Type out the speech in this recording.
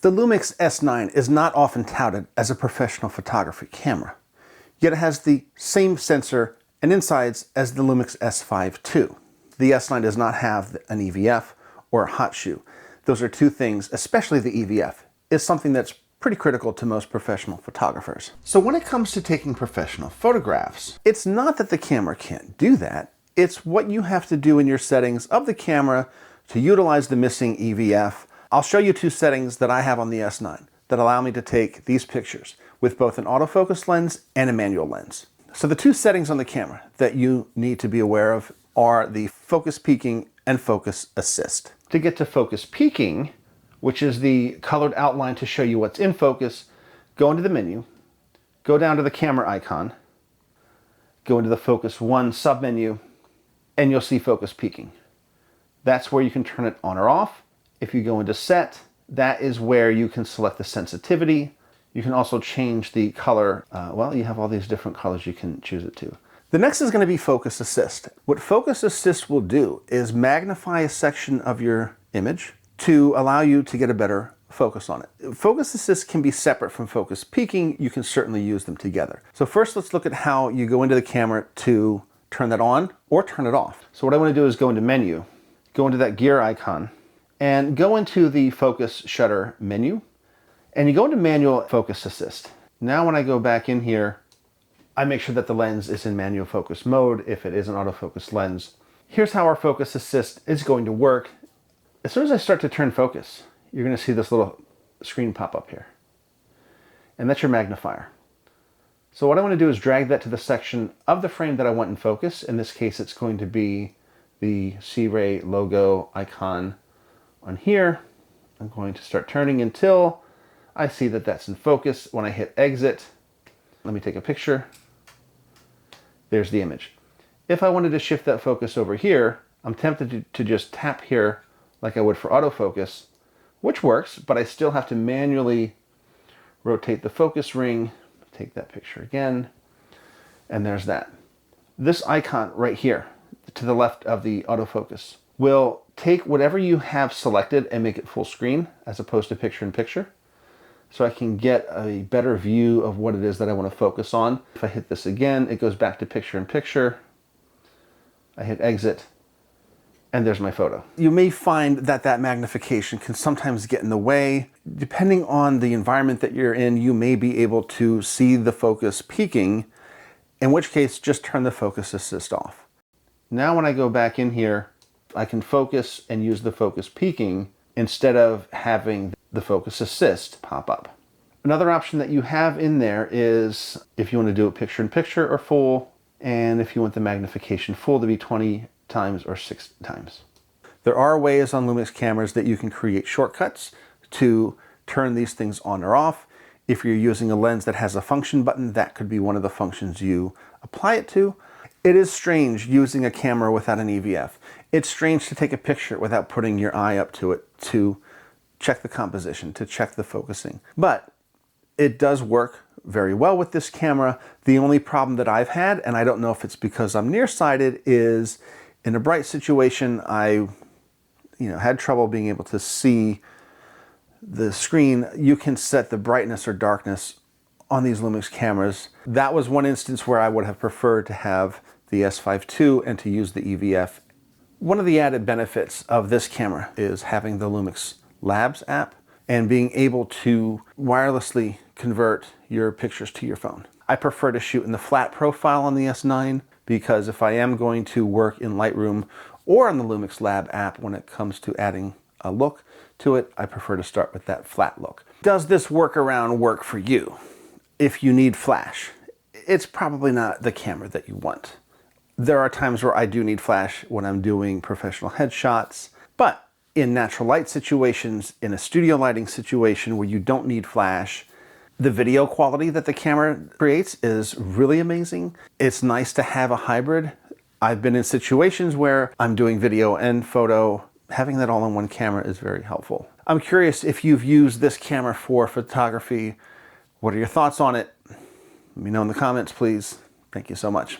The Lumix S9 is not often touted as a professional photography camera, yet it has the same sensor and insides as the Lumix S5 II. The S9 does not have an EVF or a hot shoe. Those are two things, especially the EVF, is something that's pretty critical to most professional photographers. So when it comes to taking professional photographs, it's not that the camera can't do that, it's what you have to do in your settings of the camera to utilize the missing EVF. I'll show you two settings that I have on the S9 that allow me to take these pictures with both an autofocus lens and a manual lens. So the two settings on the camera that you need to be aware of are the focus peaking and focus assist. To get to focus peaking, which is the colored outline to show you what's in focus, go into the menu, go down to the camera icon, go into the focus 1 submenu, and you'll see focus peaking. That's where you can turn it on or off. If you go into set, that is where you can select the sensitivity. You can also change the color. Well, you have all these different colors you can choose it to. The next is going to be focus assist. What focus assist will do is magnify a section of your image to allow you to get a better focus on it. Focus assist can be separate from focus peaking. You can certainly use them together. So first let's look at how you go into the camera to turn that on or turn it off. So what I want to do is go into menu, go into that gear icon, and go into the focus shutter menu, and you go into manual focus assist. Now when I go back in here, I make sure that the lens is in manual focus mode if it is an autofocus lens. Here's how our focus assist is going to work. As soon as I start to turn focus, you're going to see this little screen pop up here. And that's your magnifier. So what I want to do is drag that to the section of the frame that I want in focus. In this case, it's going to be the C-Ray logo icon on here. I'm going to start turning until I see that that's in focus. When I hit exit, let me take a picture. There's the image. If I wanted to shift that focus over here, I'm tempted to just tap here like I would for autofocus, which works, but I still have to manually rotate the focus ring, take that picture again, and there's that. This icon right here to the left of the autofocus will take whatever you have selected and make it full screen as opposed to picture-in-picture. So I can get a better view of what it is that I want to focus on. If I hit this again, it goes back to picture-in-picture. I hit exit, and there's my photo. You may find that that magnification can sometimes get in the way. Depending on the environment that you're in, you may be able to see the focus peaking, in which case just turn the focus assist off. Now when I go back in here, I can focus and use the focus peaking instead of having the focus assist pop up. Another option that you have in there is if you want to do it picture-in-picture or full, and if you want the magnification full to be 20 times or 6 times. There are ways on Lumix cameras that you can create shortcuts to turn these things on or off. If you're using a lens that has a function button, that could be one of the functions you apply it to. It is strange using a camera without an EVF. It's strange to take a picture without putting your eye up to it to check the composition, to check the focusing. But it does work very well with this camera. The only problem that I've had, and I don't know if it's because I'm nearsighted, is in a bright situation, I had trouble being able to see the screen. You can set the brightness or darkness on these Lumix cameras. That was one instance where I would have preferred to have the S5 II and to use the EVF. One of the added benefits of this camera is having the Lumix Labs app and being able to wirelessly convert your pictures to your phone. I prefer to shoot in the flat profile on the S9 because if I am going to work in Lightroom or on the Lumix Lab app when it comes to adding a look to it, I prefer to start with that flat look. Does this workaround work for you? If you need flash, it's probably not the camera that you want. There are times where I do need flash when I'm doing professional headshots, but in natural light situations, in a studio lighting situation where you don't need flash, the video quality that the camera creates is really amazing. It's nice to have a hybrid. I've been in situations where I'm doing video and photo. Having that all on one camera is very helpful. I'm curious if you've used this camera for photography. What are your thoughts on it? Let me know in the comments, please. Thank you so much.